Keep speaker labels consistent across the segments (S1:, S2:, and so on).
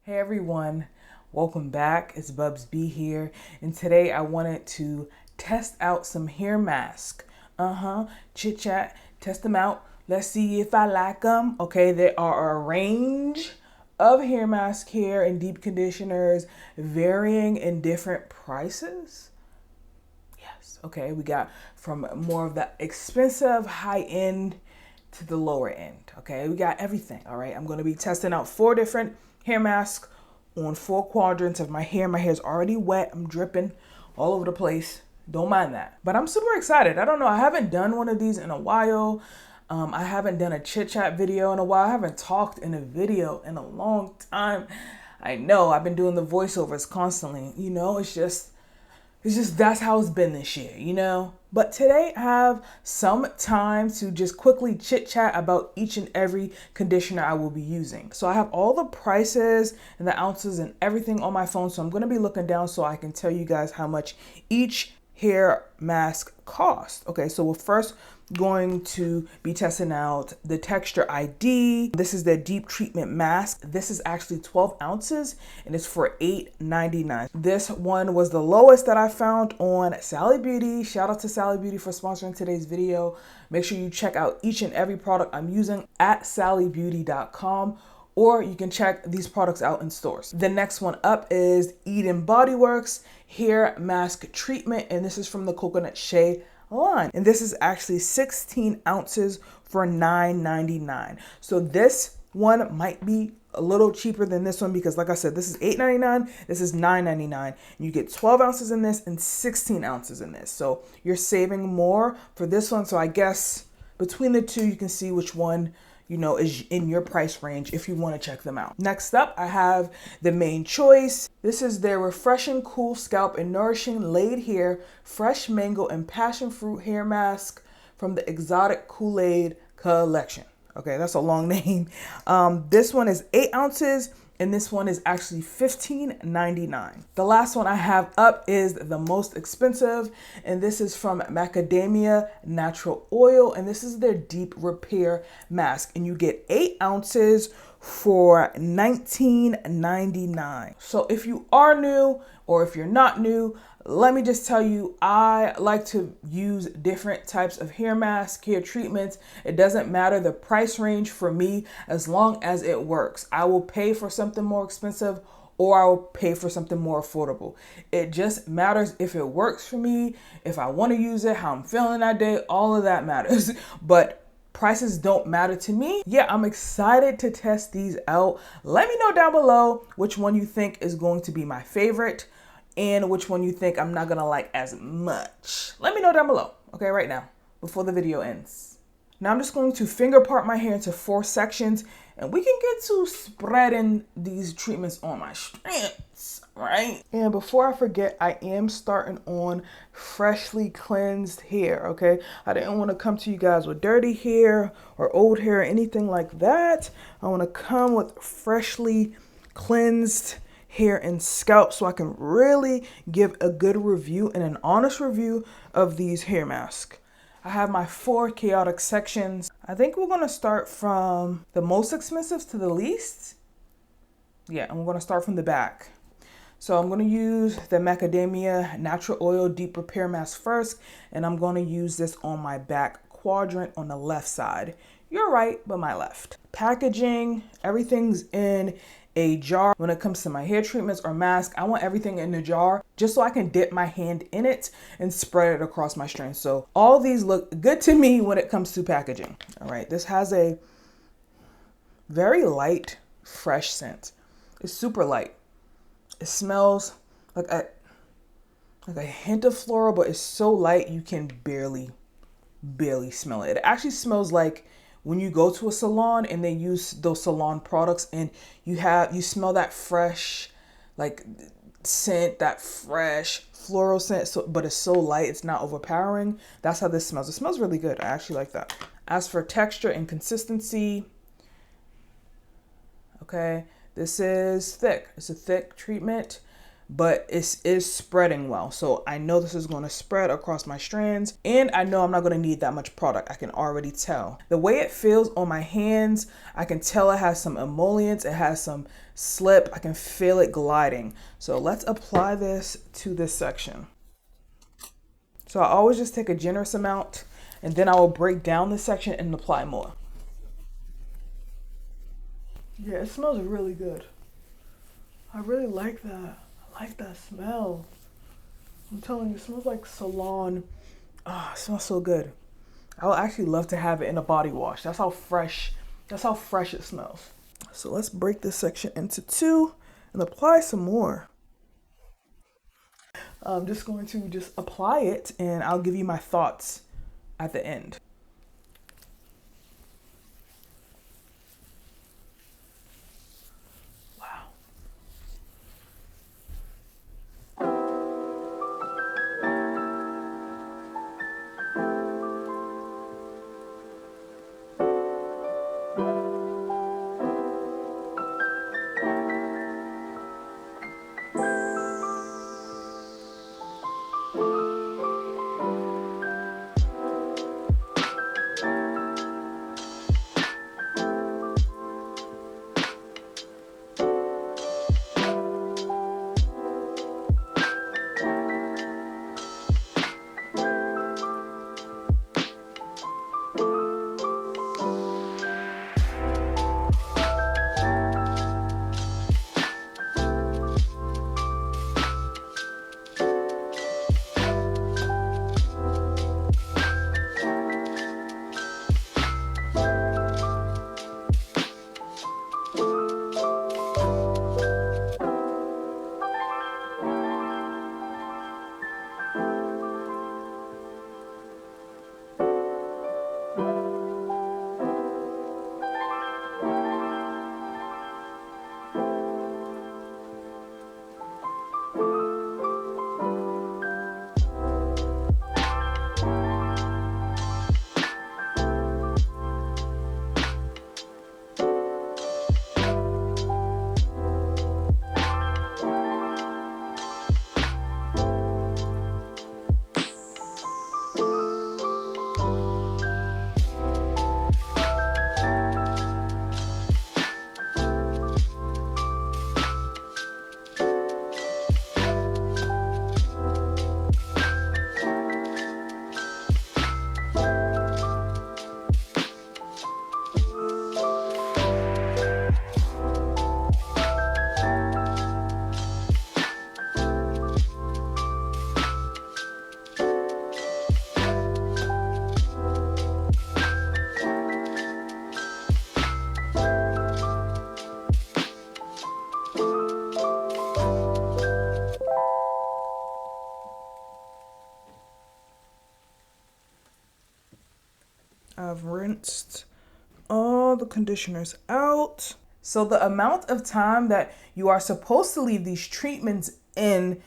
S1: Hey everyone, welcome back. It's thebubsbee here, and today I wanted to test out some hair masks. Chit chat, test them out. Let's see if I like them. Okay, there are a range of hair masks here and deep conditioners, varying in different prices. Yes, okay, we got from more of the expensive high end to the lower end. Okay, we got everything. All right, I'm going to be testing out 4 different hair masks on 4 quadrants of my hair. My hair is already wet. I'm dripping all over the place. Don't mind that. But I'm super excited. I don't know. I haven't done one of these in a while. I haven't done a chit chat video in a while. I haven't talked in a video in a long time. I know I've been doing the voiceovers constantly. It's just that's how it's been this year. But today I have some time to just quickly chit chat about each and every conditioner I will be using. So I have all the prices and the ounces and everything on my phone. So I'm going to be looking down so I can tell you guys how much each hair mask costs. Okay, so we're first going to be testing out the Texture ID. This is the deep treatment mask. This is actually 12 ounces and it's for $8.99. This one was the lowest that I found on Sally Beauty. Shout out to Sally Beauty for sponsoring today's video. Make sure you check out each and every product I'm using at sallybeauty.com, or you can check these products out in stores. The next one up is Bodyworks hair mask treatment, and this is from the coconut shea line, and this is actually 16 ounces for $9.99. So this one might be a little cheaper than this one because, like I said, this is $8.99, this is $9.99, and you get 12 ounces in this and 16 ounces in this. So you're saving more for this one. So I guess between the two, you can see which one is in your price range if you want to check them out. Next up, I have the main choice. This is their refreshing, cool scalp and nourishing laid hair, fresh mango and passion fruit hair mask from the exotic Kool-Aid collection. Okay, that's a long name. This one is 8 ounces. And this one is actually $15.99. The last one I have up is the most expensive, and this is from Macadamia Natural Oil, and this is their deep repair mask, and you get 8 ounces for $19.99. So if you are new or if you're not new, let me just tell you, I like to use different types of hair masks, hair treatments. It doesn't matter the price range for me as long as it works. I will pay for something more expensive or I will pay for something more affordable. It just matters if it works for me, if I want to use it, how I'm feeling that day, all of that matters. But prices don't matter to me. Yeah, I'm excited to test these out. Let me know down below which one you think is going to be my favorite and which one you think I'm not gonna like as much. Let me know down below, okay, right now, before the video ends. Now I'm just going to finger part my hair into 4 sections, and we can get to spreading these treatments on my strands, right? And before I forget, I am starting on freshly cleansed hair, okay? I didn't want to come to you guys with dirty hair or old hair or anything like that. I want to come with freshly cleansed hair and scalp so I can really give a good review and an honest review of these hair masks. I have my 4 chaotic sections. I think we're gonna start from the most expensive to the least. Yeah, and we're gonna start from the back. So I'm gonna use the Macadamia Natural Oil Deep Repair Mask first, and I'm gonna use this on my back quadrant on the left side. You're right, but my left. Packaging, everything's in a jar. When it comes to my hair treatments or mask, I want everything in the jar just so I can dip my hand in it and spread it across my strands. So all these look good to me when it comes to packaging. All right, this has a very light, fresh scent. It's super light. It smells like a hint of floral, but it's so light you can barely smell it. It actually smells like when you go to a salon and they use those salon products and you smell that fresh like scent, that fresh floral scent, but it's so light, it's not overpowering. That's how this smells. It smells really good. I actually like that. As for texture and consistency, okay, this is thick. It's a thick treatment. but it is spreading well. So I know this is going to spread across my strands, and I know I'm not going to need that much product. I can already tell. The way it feels on my hands, I can tell it has some emollients, it has some slip. I can feel it gliding. So let's apply this to this section. So I always just take a generous amount, and then I will break down this section and apply more. Yeah, it smells really good. I really like that. I like that smell. I'm telling you, it smells like salon. Ah, it smells so good. I would actually love to have it in a body wash. That's how fresh it smells. So let's break this section into two and apply some more. I'm just going to just apply it, and I'll give you my thoughts at the end. I've rinsed all the conditioners out. So the amount of time that you are supposed to leave these treatments in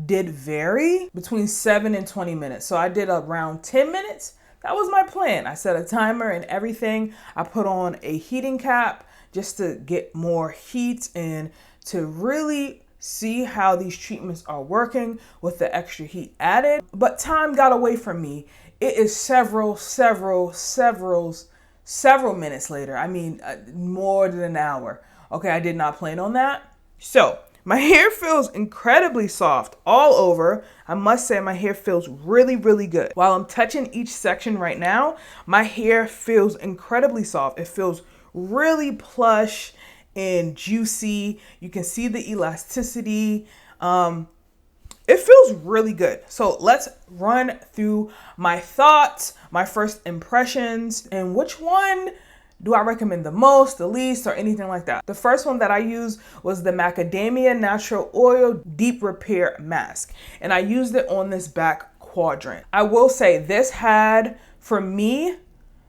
S1: did vary between 7 and 20 minutes. So I did around 10 minutes. That was my plan. I set a timer and everything. I put on a heating cap just to get more heat and to really see how these treatments are working with the extra heat added. But time got away from me. It is several minutes later. I mean, more than an hour. Okay, I did not plan on that. So my hair feels incredibly soft all over. I must say my hair feels really, really good. While I'm touching each section right now, my hair feels incredibly soft. It feels really plush and juicy. You can see the elasticity. It feels really good. So let's run through my thoughts, my first impressions, and which one do I recommend the most, the least, or anything like that. The first one that I used was the Macadamia Natural Oil Deep Repair Mask, and I used it on this back quadrant. I will say this had, for me,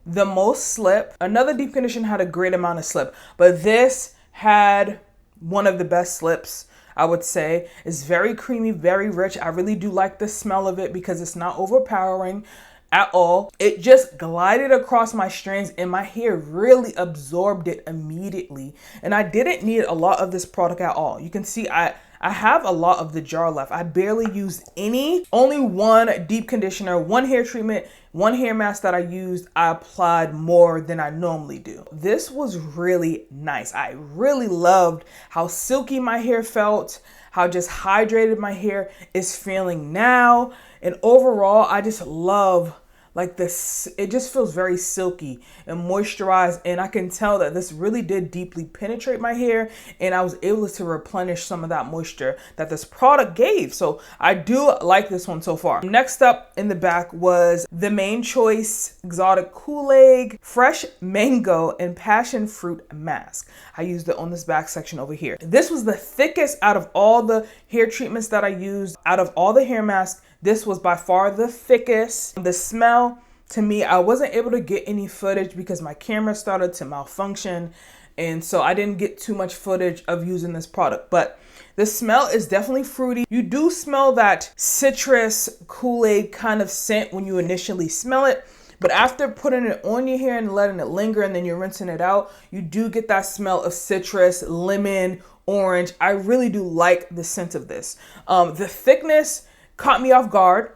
S1: the most slip. Another deep conditioner had a great amount of slip, but this had one of the best slips, I would say. It's very creamy, very rich. I really do like the smell of it because it's not overpowering. at all. It just glided across my strands and my hair really absorbed it immediately. And I didn't need a lot of this product at all. You can see I have a lot of the jar left. I barely used any. Only one deep conditioner, one hair treatment, one hair mask that I used. I applied more than I normally do. This was really nice. I really loved how silky my hair felt, how just hydrated my hair is feeling now. And overall, I just love like this. It just feels very silky and moisturized, and I can tell that this really did deeply penetrate my hair, and I was able to replenish some of that moisture that this product gave. So I do like this one so far. Next up in the back was the Main Choice Exotic Kool-Aid Fresh Mango and Passion Fruit Mask. I used it on this back section over here. This was the thickest out of all the hair treatments that I used. Out of all the hair masks, this was by far the thickest. The smell, to me, I wasn't able to get any footage because my camera started to malfunction. And so I didn't get too much footage of using this product. But the smell is definitely fruity. You do smell that citrus Kool-Aid kind of scent when you initially smell it. But after putting it on your hair and letting it linger and then you're rinsing it out, you do get that smell of citrus, lemon, orange. I really do like the scent of this. The thickness caught me off guard.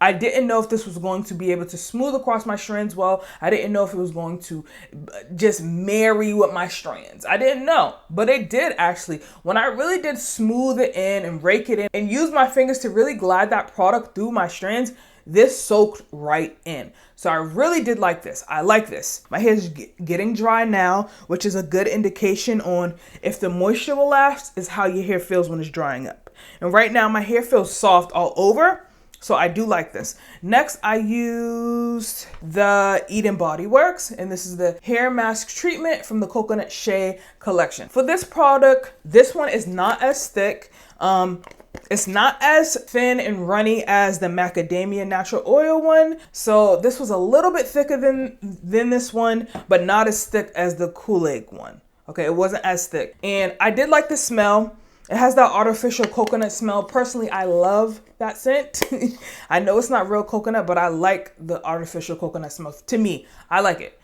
S1: I didn't know if this was going to be able to smooth across my strands well. I didn't know if it was going to just marry with my strands. I didn't know, but it did actually. When I really did smooth it in and rake it in and use my fingers to really glide that product through my strands, this soaked right in. So I really did like this. I like this. My hair is getting dry now, which is a good indication on if the moisture will last is how your hair feels when it's drying up. And right now my hair feels soft all over. So I do like this. Next, I used the Eden Bodyworks, and this is the hair mask treatment from the Coconut Shea collection. For this product, this one is not as thick. It's not as thin and runny as the Macadamia natural oil one. So this was a little bit thicker than this one, but not as thick as the Kool-Aid one. Okay, it wasn't as thick. And I did like the smell. It has that artificial coconut smell. Personally, I love that scent. I know it's not real coconut, but I like the artificial coconut smell. To me, I like it.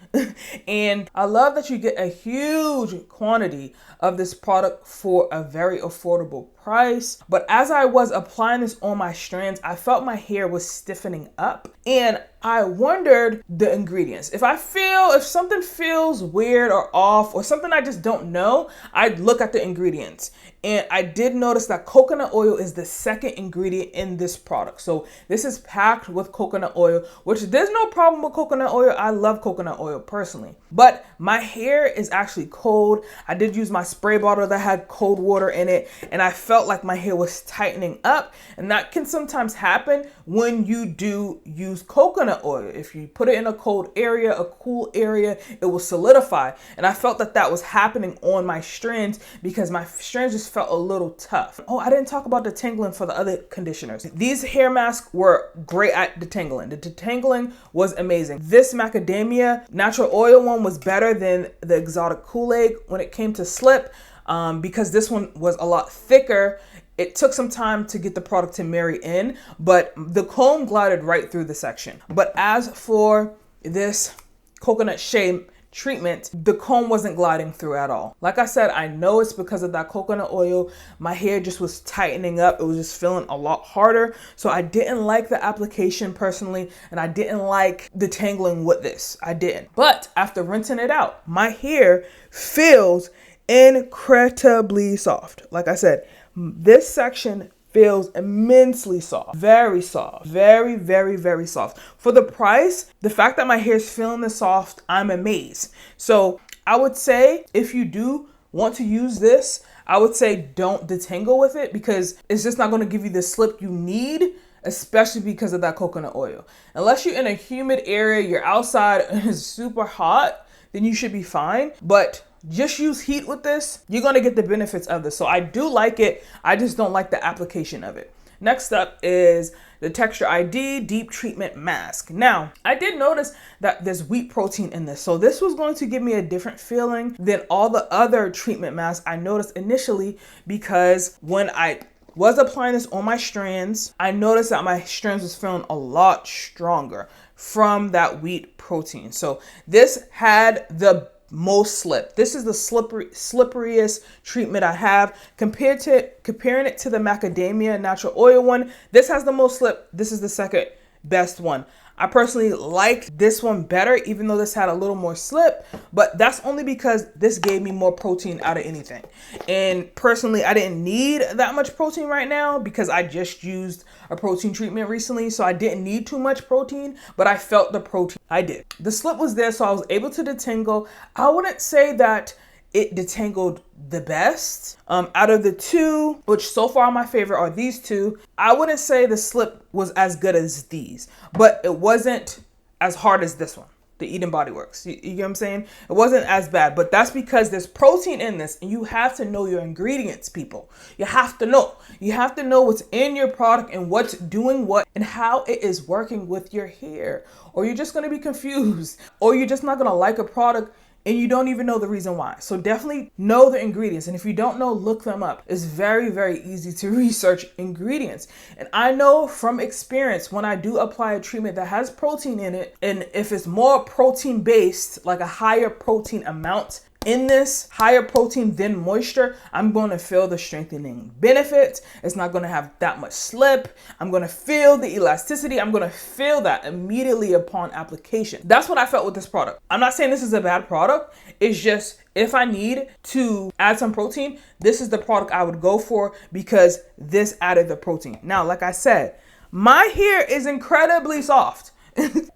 S1: And I love that you get a huge quantity of this product for a very affordable price. But as I was applying this on my strands, I felt my hair was stiffening up, and I wondered the ingredients. If something feels weird or off or something I just don't know, I'd look at the ingredients. And I did notice that coconut oil is the second ingredient in this product. So this is packed with coconut oil, which there's no problem with coconut oil. I love coconut oil personally. But my hair is actually cold. I did use my spray bottle that had cold water in it, and I felt like my hair was tightening up. And that can sometimes happen when you do use coconut oil. If you put it in a cold area, a cool area, it will solidify. And I felt that that was happening on my strands because my strands just felt a little tough. Oh, I didn't talk about detangling for the other conditioners. These hair masks were great at detangling. The detangling was amazing. This Macadamia natural oil one was better than the exotic Kool-Aid when it came to slip, because this one was a lot thicker. It took some time to get the product to marry in, but the comb glided right through the section. But as for this Coconut Shea treatment, the comb wasn't gliding through at all. Like I said, I know it's because of that coconut oil. My hair just was tightening up. It was just feeling a lot harder. So I didn't like the application personally, and I didn't like detangling with this. I didn't. But after rinsing it out, my hair feels incredibly soft. Like I said, this section feels immensely soft, very soft, very, very, very soft. For the price, the fact that my hair is feeling this soft, I'm amazed. So I would say if you do want to use this, I would say don't detangle with it because it's just not going to give you the slip you need, especially because of that coconut oil. Unless you're in a humid area, you're outside and it's super hot, then you should be fine. But just use heat with this. You're going to get the benefits of this. So I do like it. I just don't like the application of it. Next up is the Texture ID Deep Treatment Mask. Now, I did notice that there's wheat protein in this. So this was going to give me a different feeling than all the other treatment masks I noticed initially, because when I was applying this on my strands, I noticed that my strands was feeling a lot stronger from that wheat protein. So this had the most slip. This is the slipperiest treatment I have. Comparing it to the macadamia natural oil one, this has the most slip. This is the second best one. I personally liked this one better, even though this had a little more slip, but that's only because this gave me more protein out of anything. And personally, I didn't need that much protein right now because I just used a protein treatment recently, so I didn't need too much protein, but I felt the protein. I did. The slip was there, so I was able to detangle. I wouldn't say that it detangled the best. Out of the two, which so far my favorite are these two, I wouldn't say the slip was as good as these, but it wasn't as hard as this one, the Eden Bodyworks. You get what I'm saying? It wasn't as bad, but that's because there's protein in this, and you have to know your ingredients, people. You have to know. You have to know what's in your product and what's doing what and how it is working with your hair, or you're just going to be confused, or you're just not going to like a product and you don't even know the reason why. So definitely know the ingredients. And if you don't know, look them up. It's very, very easy to research ingredients. And I know from experience, when I do apply a treatment that has protein in it, and if it's more protein based, like a higher protein amount in this, higher protein than moisture, I'm going to feel the strengthening benefits. It's not going to have that much slip. I'm going to feel the elasticity. I'm going to feel that immediately upon application. That's what I felt with this product. I'm not saying this is a bad product. It's just, if I need to add some protein, this is the product I would go for because this added the protein. Now, like I said, my hair is incredibly soft.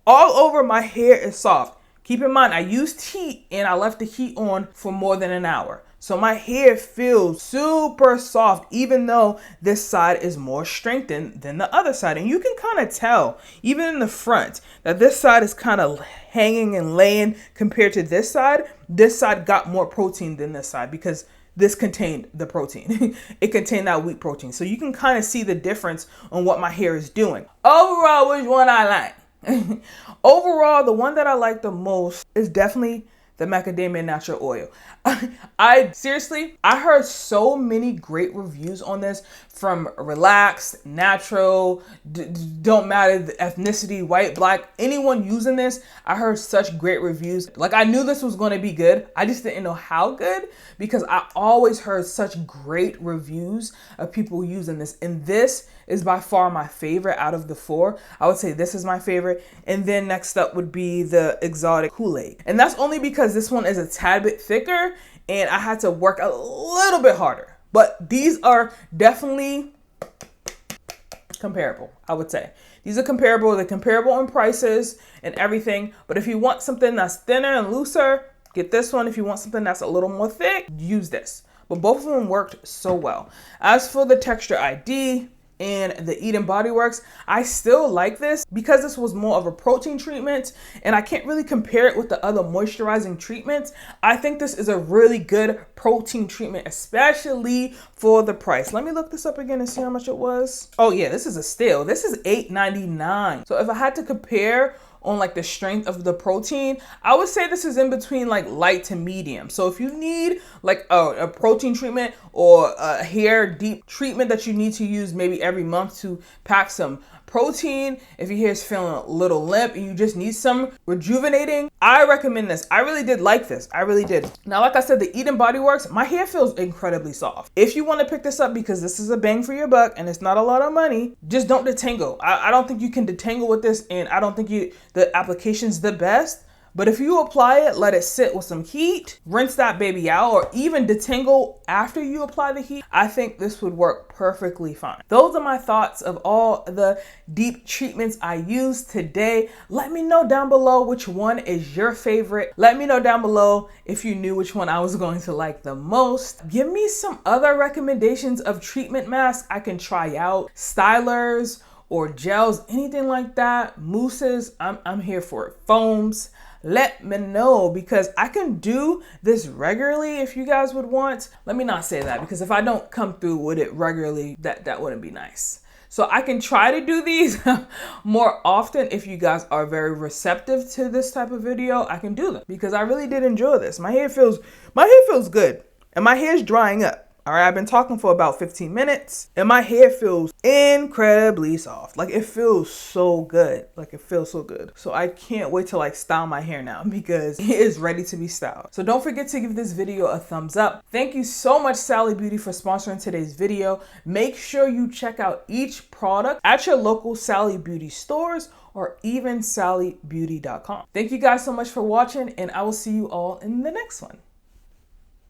S1: All over my hair is soft. Keep in mind, I used heat and I left the heat on for more than an hour. So my hair feels super soft, even though this side is more strengthened than the other side. And you can kind of tell, even in the front, that this side is kind of hanging and laying compared to this side. This side got more protein than this side because this contained the protein. It contained that wheat protein. So you can kind of see the difference on what my hair is doing. Overall, which one I like? Overall, the one that I like the most is definitely the macadamia natural oil. I heard so many great reviews on this from relaxed, natural, don't matter the ethnicity, white, black, anyone using this. I heard such great reviews. Like, I knew this was going to be good. I just didn't know how good because I always heard such great reviews of people using this. And this is by far my favorite out of the four. I would say this is my favorite. And then next up would be the exotic Kool-Aid. And that's only because this one is a tad bit thicker and I had to work a little bit harder. But these are definitely comparable, I would say. These are comparable. They're comparable in prices and everything. But if you want something that's thinner and looser, get this one. If you want something that's a little more thick, use this. But both of them worked so well. As for the Texture ID and the Eden Bodyworks, I still like this because this was more of a protein treatment and I can't really compare it with the other moisturizing treatments. I think this is a really good protein treatment, especially for the price. Let me look this up again and see how much it was. Oh yeah, this is a steal. This is $8.99. So if I had to compare on like the strength of the protein, I would say this is in between like light to medium. So if you need like a protein treatment or a hair deep treatment that you need to use maybe every month to pack some protein, if your hair is feeling a little limp and you just need some rejuvenating, I recommend this. I really did like this. I really did. Now, like I said, the Eden Bodyworks, my hair feels incredibly soft. If you want to pick this up because this is a bang for your buck and it's not a lot of money, just don't detangle. I don't think you can detangle with this, and I don't think the application's the best. But if you apply it, let it sit with some heat, rinse that baby out, or even detangle after you apply the heat, I think this would work perfectly fine. Those are my thoughts of all the deep treatments I used today. Let me know down below which one is your favorite. Let me know down below if you knew which one I was going to like the most. Give me some other recommendations of treatment masks I can try out. Stylers or gels, anything like that. Mousses, I'm here for it. Foams. Let me know because I can do this regularly if you guys would want. Let me not say that because if I don't come through with it regularly, that wouldn't be nice. So I can try to do these more often if you guys are very receptive to this type of video. I can do them because I really did enjoy this. My hair feels good and my hair is drying up. All right, I've been talking for about 15 minutes and my hair feels incredibly soft. Like it feels so good. Like it feels so good. So I can't wait to like style my hair now because it is ready to be styled. So don't forget to give this video a thumbs up. Thank you so much, Sally Beauty, for sponsoring today's video. Make sure you check out each product at your local Sally Beauty stores or even sallybeauty.com. Thank you guys so much for watching, and I will see you all in the next one.